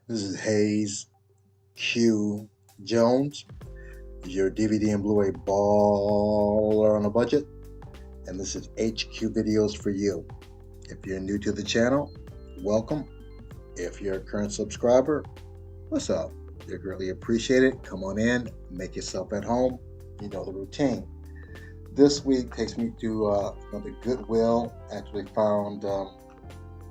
This is Hayes Q Jones, your DVD and Blu-ray baller on a budget, and this is HQ Videos for you. If you're new to the channel, welcome. If you're a current subscriber, what's up? You're greatly appreciated. Come on in, make yourself at home. You know the routine. This week takes me to another Goodwill. Actually found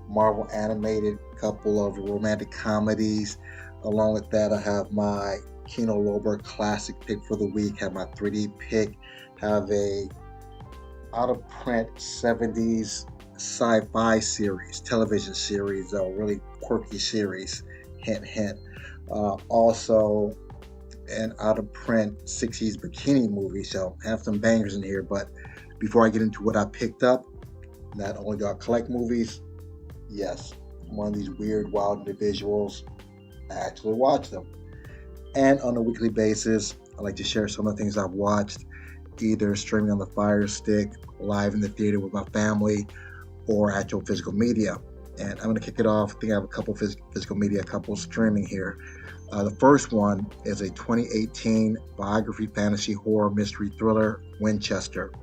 Marvel animated couple of romantic comedies. Along with that, I have my Kino Lorber classic pick for the week, have my 3D pick, have a out of print 70s sci-fi series, television series, a really quirky series, hint hint. Also an out of print 60s bikini movie, so I have some bangers in here. But before I get into what I picked up, not only do I collect movies, yes, I'm one of these weird, wild individuals. I actually watch them. And on a weekly basis, I like to share some of the things I've watched, either streaming on the Fire Stick, live in the theater with my family, or actual physical media. And I'm going to kick it off. I think I have a couple physical media, a couple streaming here. The first one is a 2018 biography fantasy horror mystery thriller, Winchester.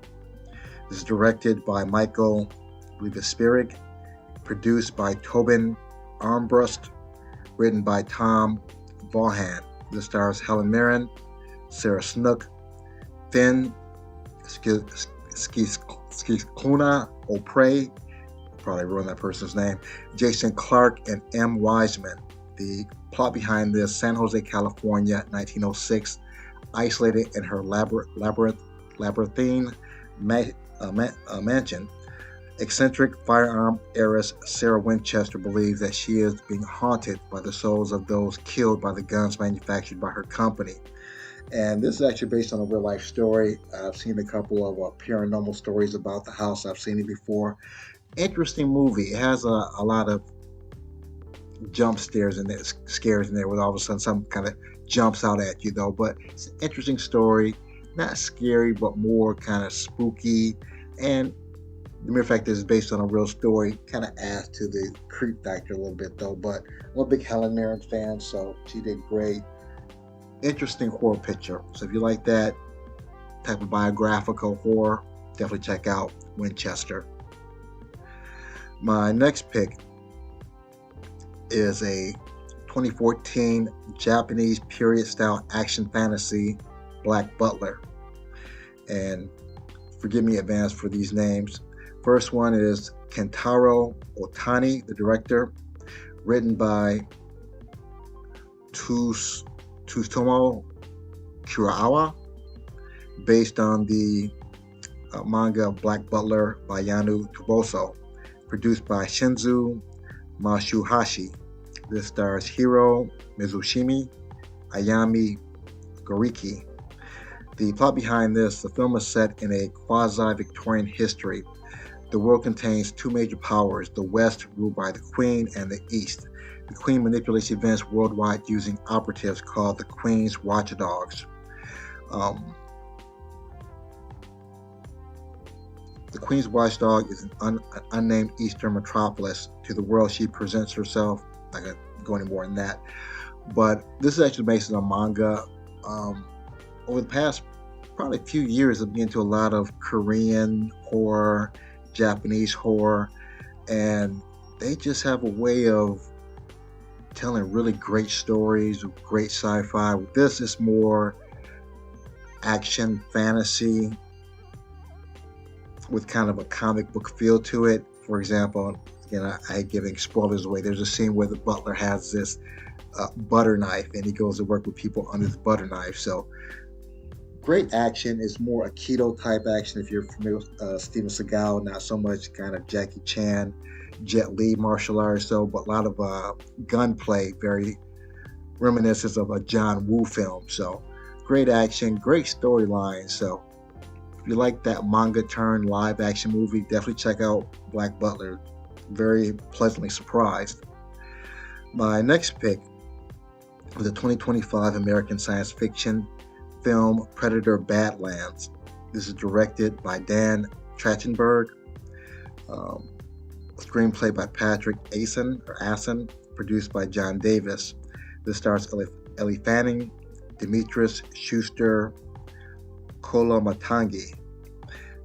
This is directed by Michael Spirig, produced by Tobin Armbrust, written by Tom Vaughan. This stars Helen Mirren, Sarah Snook, Finn Skiskluna O'Prey, probably ruined that person's name, Jason Clark, and M. Wiseman. The plot behind this: San Jose, California, 1906. Isolated in her labyrinthine mansion, eccentric firearm heiress Sarah Winchester believes that she is being haunted by the souls of those killed by the guns manufactured by her company. And this is actually based on a real life story. I've seen a couple of paranormal stories about the house. I've seen it before. Interesting movie. It has a lot of jump scares in there, where all of a sudden some kind of jumps out at you, though. But it's an interesting story. Not scary, but more kind of spooky. And the mere fact that it's based on a real story kind of adds to the creep factor a little bit, though. But I'm a big Helen Mirren fan, so she did great. Interesting horror picture. So if you like that type of biographical horror, definitely check out Winchester. My next pick is a 2014 Japanese period-style action fantasy, Black Butler. And forgive me in advance for these names. First one is Kentaro Otani, the director, written by Tsutomu Kurawa, based on the manga Black Butler by Yanu Toboso, produced by Shinzu Matsuhashi. This stars Hiro Mizushimi, Ayami Goriki. The plot behind this: the film is set in a quasi-Victorian history. The world contains two major powers, the West, ruled by the Queen, and the East. The Queen manipulates events worldwide using operatives called the Queen's Watchdogs. The Queen's Watchdog is an unnamed Eastern metropolis. To the world, she presents herself. I'm not going to go any more than that. But this is actually based on a manga. Over the past probably few years, I've been into a lot of Korean horror, Japanese horror, and they just have a way of telling really great stories, great sci-fi. With this, it's more action fantasy with kind of a comic book feel to it. For example, again, I hate giving spoilers away. There's a scene where the butler has this butter knife, and he goes to work with people under the butter knife. So great action. Is more Aikido type action if you're familiar with Steven Seagal, not so much kind of Jackie Chan, Jet Li martial arts, but a lot of gunplay, very reminiscent of a John Woo film. So great action, great storyline. So if you like that manga turned live action movie, definitely check out Black Butler. Very pleasantly surprised. My next pick was a 2025 American science fiction film, Predator Badlands. This is directed by Dan Trachtenberg. Screenplay by Patrick Asen, produced by John Davis. This stars Ellie Fanning, Demetrius Schuster, Kola Matangi.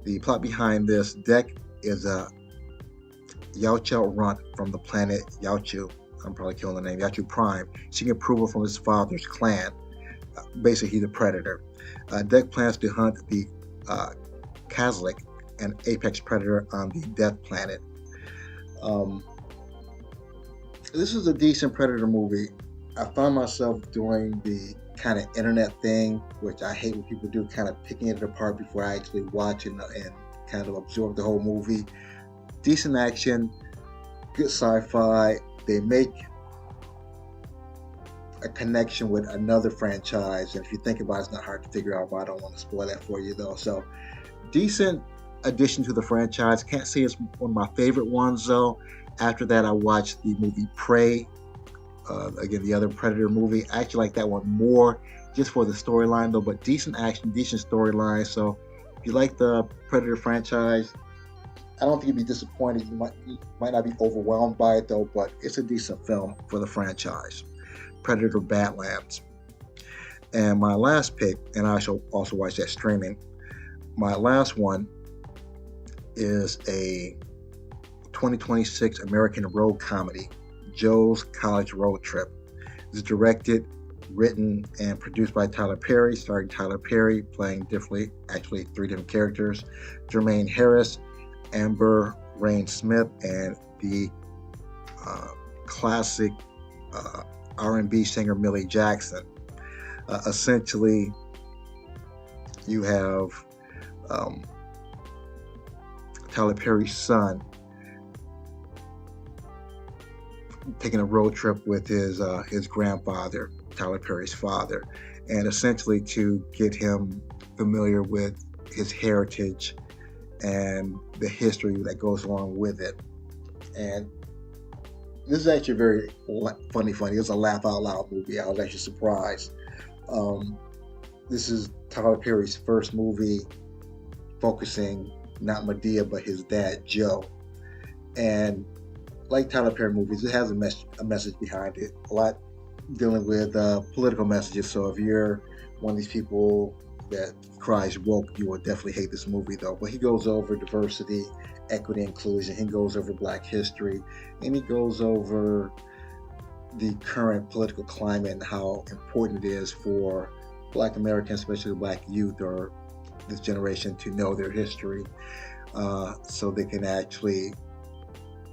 The plot behind this deck is a Yaocha runt from the planet Yaochu. I'm probably killing the name, Yaochu Prime, seeking approval from his father's clan. Basically, he's a predator. Deck plans to hunt the Kazlik, an apex predator on the Death Planet. This is a decent Predator movie. I found myself doing the kind of internet thing, which I hate when people do, kind of picking it apart before I actually watch it and kind of absorb the whole movie. Decent action, good sci-fi. They make a connection with another franchise, and if you think about it, it's not hard to figure out, but I don't want to spoil that for you though. So decent addition to the franchise. Can't say it's one of my favorite ones though. After that, I watched the movie Prey, again the other Predator movie. I actually like that one more just for the storyline though, but decent action, decent storyline. So if you like the Predator franchise, I don't think you'd be disappointed. You might not be overwhelmed by it though, but it's a decent film for the franchise. Predator Badlands. And my last pick, and I shall also watch that streaming, my last one is a 2026 American road comedy, Joe's College Road Trip. It's directed, written, and produced by Tyler Perry, starring Tyler Perry playing actually three different characters, Jermaine Harris, Amber Rain Smith, and the classic R&B singer Millie Jackson. Essentially, you have Tyler Perry's son taking a road trip with his grandfather, Tyler Perry's father, and essentially to get him familiar with his heritage and the history that goes along with it. And this is actually very funny. It was a laugh out loud movie. I was actually surprised. This is Tyler Perry's first movie focusing not Medea but his dad Joe. And like Tyler Perry movies, it has a message behind it. A lot dealing with political messages. So if you're one of these people that cries woke, you will definitely hate this movie though. But he goes over diversity, equity, inclusion. He goes over Black history, and he goes over the current political climate and how important it is for Black Americans, especially Black youth or this generation, to know their history so they can actually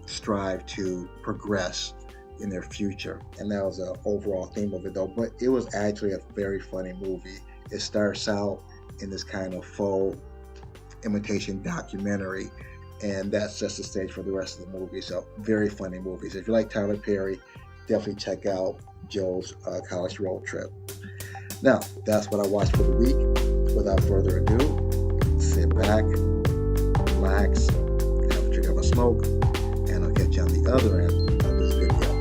strive to progress in their future. And that was the overall theme of it though. But it was actually a very funny movie. It starts out in this kind of faux imitation documentary, and that sets the stage for the rest of the movie. So very funny movies. If you like Tyler Perry, definitely check out Joe's College Road Trip. Now, that's what I watched for the week. Without further ado, sit back, relax, have a drink of a smoke, and I'll catch you on the other end of this video.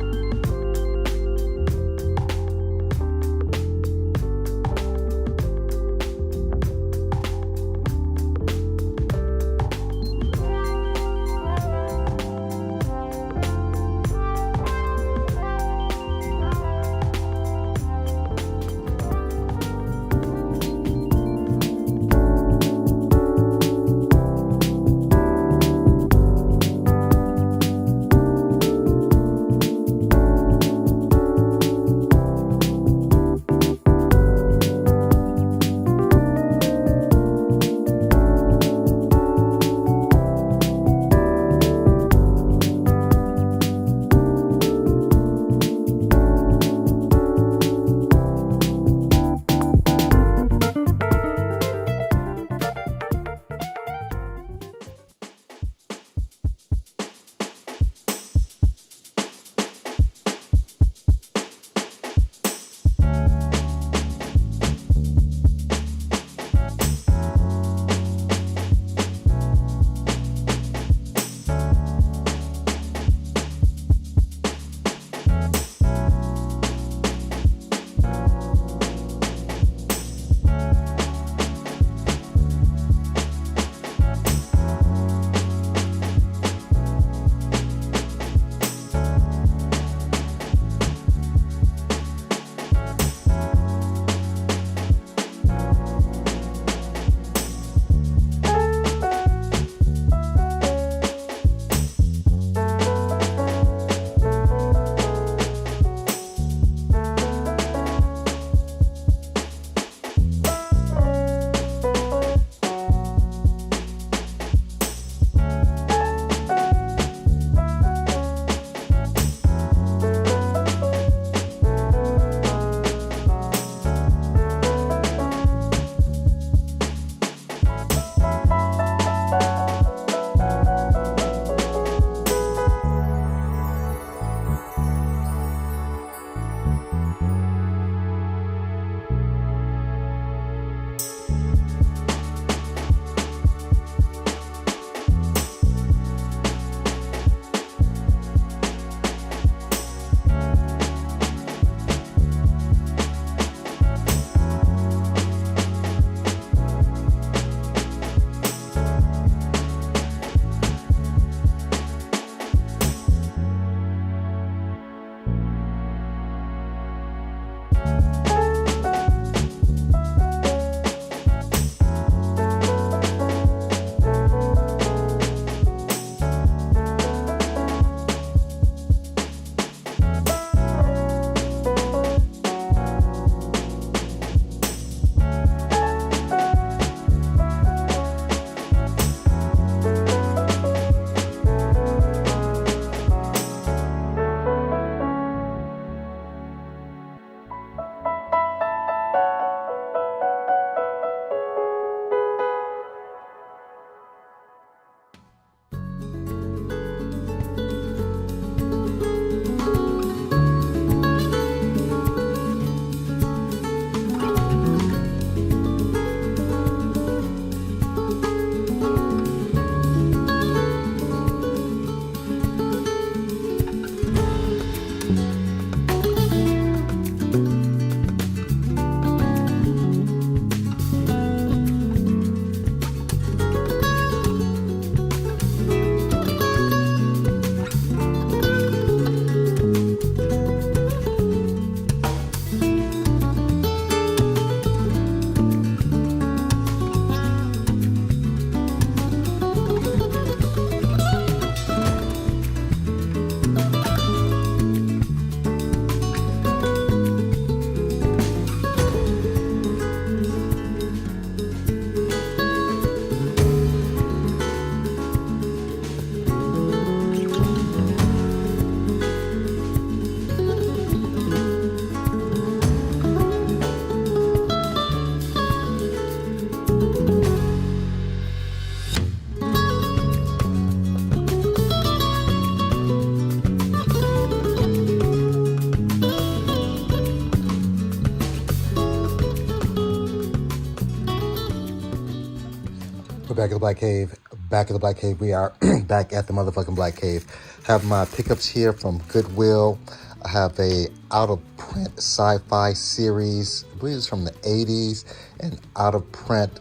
We're back at the Black Cave. Back at the Black Cave. We are back at the motherfucking Black Cave. Have my pickups here from Goodwill. I have a out-of-print sci-fi series. I believe it's from the 80s. An out-of-print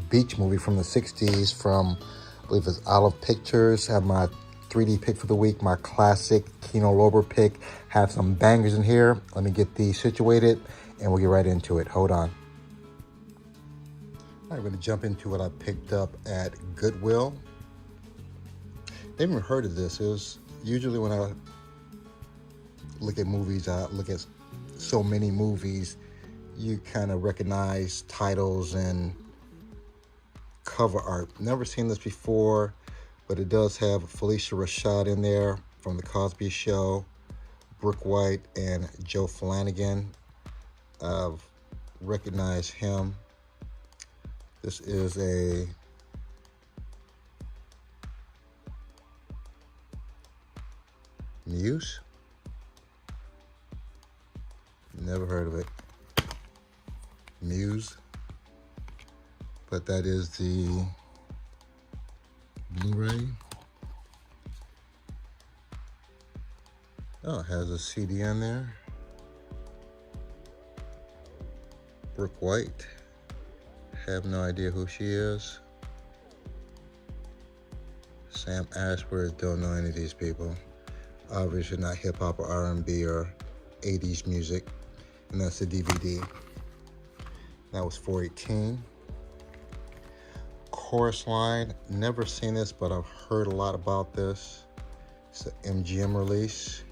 beach movie from the 60s from, I believe it's Olive Pictures. Have my 3D pick for the week. My classic Kino Lorber pick. Have some bangers in here. Let me get these situated and we'll get right into it. Hold on. I'm going to jump into what I picked up at Goodwill. They haven't heard of this. It was usually when I look at movies, I look at so many movies, you kind of recognize titles and cover art. Never seen this before, but it does have Felicia Rashad in there from The Cosby Show, Brooke White, and Joe Flanagan. I've recognized him. This is a Muse. Never heard of it. Muse. But that is the Blu-ray. Oh, it has a CD in there. Brooke White. Have no idea who she is. Sam Ashworth, don't know any of these people. Obviously not hip hop or R&B or 80s music. And that's the DVD. That was $4.18. Chorus Line, never seen this, but I've heard a lot about this. It's an MGM release.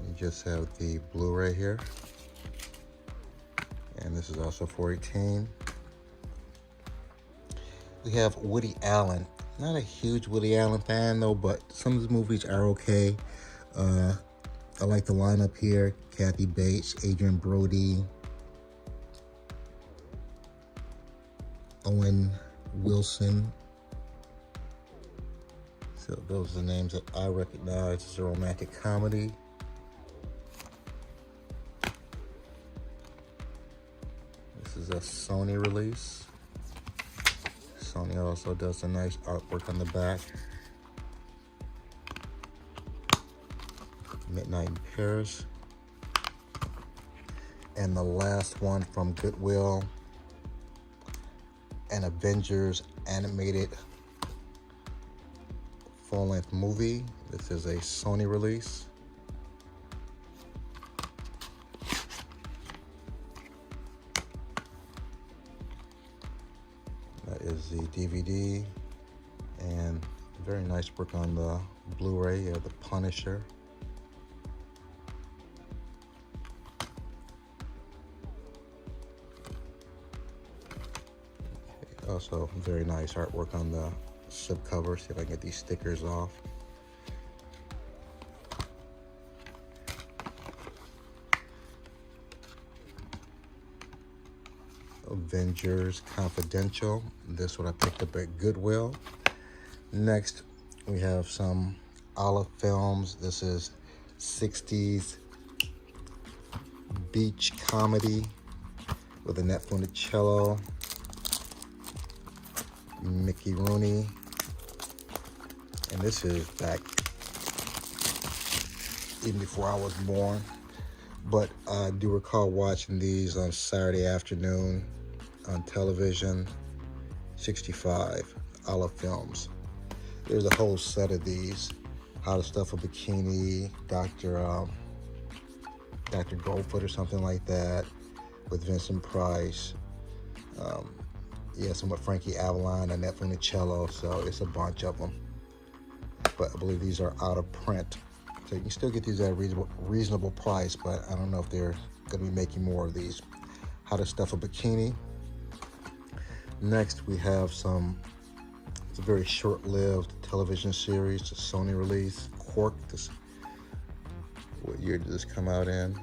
You just have the Blu-ray here. And this is also $4.18. We have Woody Allen. Not a huge Woody Allen fan though, but some of his movies are okay. I like the lineup here. Kathy Bates, Adrian Brody, Owen Wilson. So those are the names that I recognize. It's a romantic comedy. This is a Sony release. Sony also does a nice artwork on the back. Midnight in Paris. And the last one from Goodwill, an Avengers animated full-length movie. This is a Sony release. That is the DVD, and very nice work on the Blu-ray of The Punisher. Okay, also very nice artwork on the slipcover. See if I can get these stickers off. Avengers Confidential. This is what I picked up at Goodwill. Next, we have some Olive Films. This is 60s beach comedy with Annette Funicello, Mickey Rooney, And this is back even before I was born. But I do recall watching these on Saturday afternoon on television, 65, Olive Films. There's a whole set of these. How to Stuff a Bikini, Dr. Goldfoot or something like that, with Vincent Price. Some with Frankie Avalon, Annette Funicello, so it's a bunch of them. But I believe these are out of print. So you can still get these at a reasonable price, but I don't know if they're going to be making more of these. How to Stuff a Bikini. Next, we have it's a very short-lived television series, a Sony release, Quark. What year did this come out in?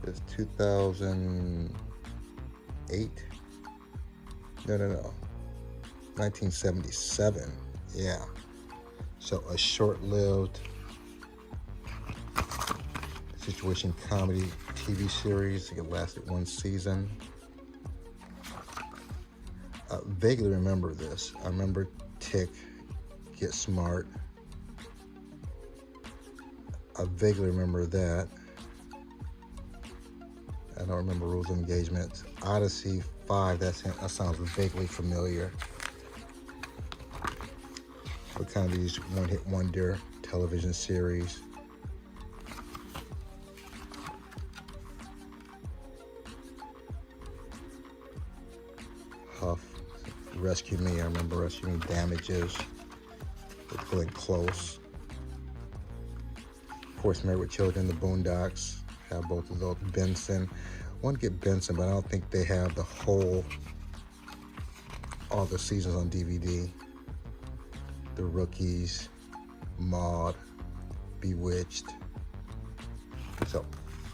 It's 2008? No. 1977, yeah. So a short-lived situation comedy TV series. It lasted one season. I vaguely remember this. I remember Tick, Get Smart. I vaguely remember that. I don't remember Rules of Engagement. Odyssey 5, that sounds vaguely familiar. What kind of these one-hit wonder television series? Huff, Rescue Me. I remember Rescue Me. Damages. We're Pulling Close. Of course, Married with Children, The Boondocks. Have both of those. Benson. I want to get Benson, but I don't think they have all the seasons on DVD. The Rookies, Maude, Bewitched. So,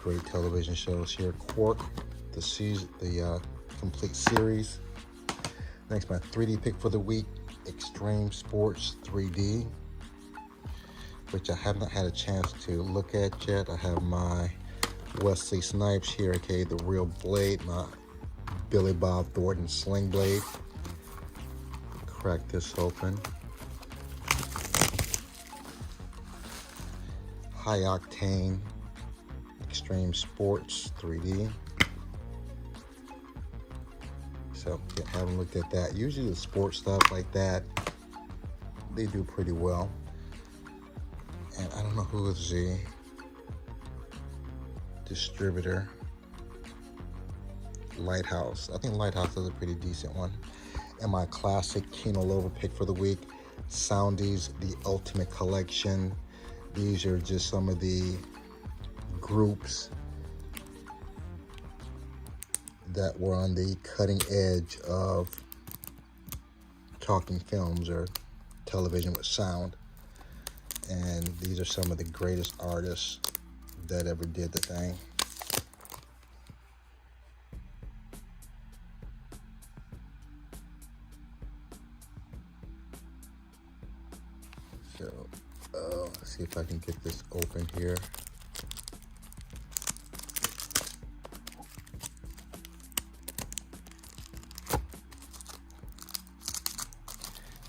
great television shows here. Quark, the complete series. Next, my 3D pick for the week, Extreme Sports 3D, which I have not had a chance to look at yet. I have my Wesley Snipes here, aka the Real Blade, my Billy Bob Thornton Sling Blade. Crack this open. High Octane Extreme Sports 3D. So yeah, haven't looked at that. Usually the sports stuff like that, they do pretty well. And I don't know who is the distributor. Lighthouse. I think Lighthouse is a pretty decent one. And my classic Kino Lover pick for the week, 70's The Ultimate Collection. These are just some of the groups that were on the cutting edge of talking films or television with sound. And these are some of the greatest artists that ever did the thing. So, let's see if I can get this open here.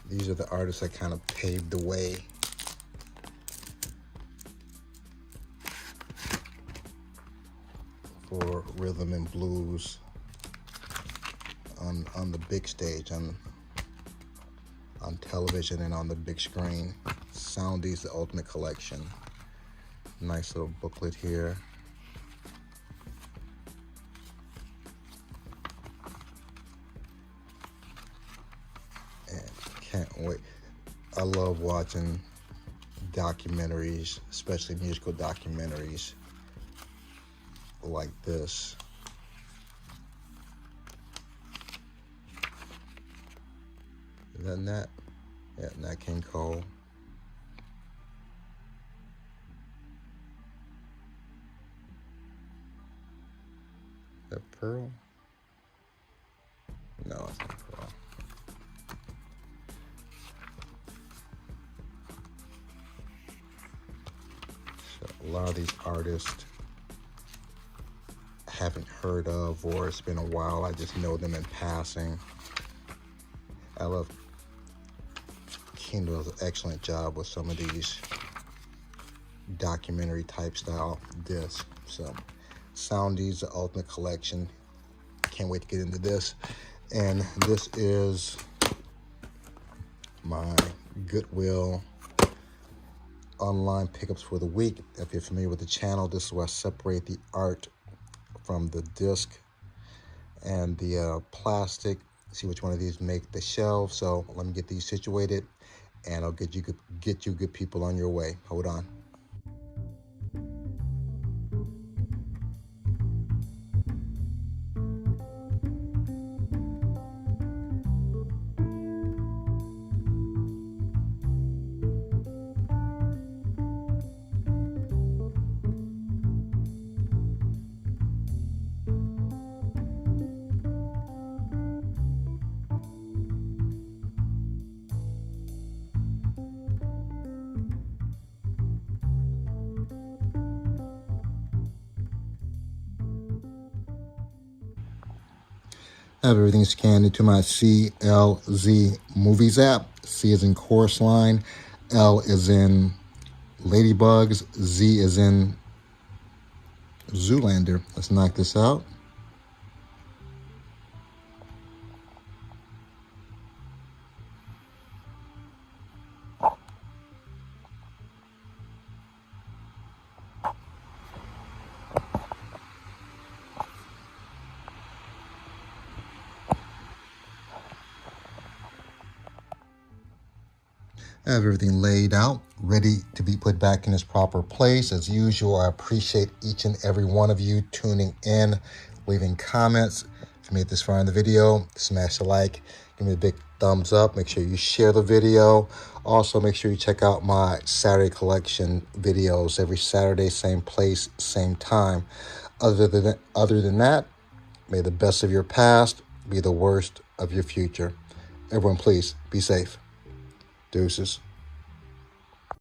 These are the artists that kind of paved the way for rhythm and blues on the big stage, on television and on the big screen. 70's The Ultimate Collection. Nice little booklet here. And can't wait. I love watching documentaries, especially musical documentaries like this. Is that Nat? Yeah, Nat King Cole. Is that Pearl? No, it's not Pearl. So a lot of these artists I haven't heard of, or it's been a while. I just know them in passing. I love Kindle does an excellent job with some of these documentary type style discs. So 70's, the Ultimate Collection. Can't wait to get into this. And this is my Goodwill online pickups for the week. If you're familiar with the channel, this is where I separate the art from the disc and the plastic. See which one of these make the shelf. So let me get these situated, and I'll get you good people on your way. Hold on. I have everything scanned into my CLZ Movies app. C is in Chorus Line, L is in Ladybugs, Z is in Zoolander. Let's knock this out. I have everything laid out, ready to be put back in its proper place. As usual, I appreciate each and every one of you tuning in, leaving comments. If you made this far in the video, smash the like, give me a big thumbs up. Make sure you share the video. Also, make sure you check out my Saturday collection videos every Saturday, same place, same time. Other than that, may the best of your past be the worst of your future. Everyone, please be safe. Deuces.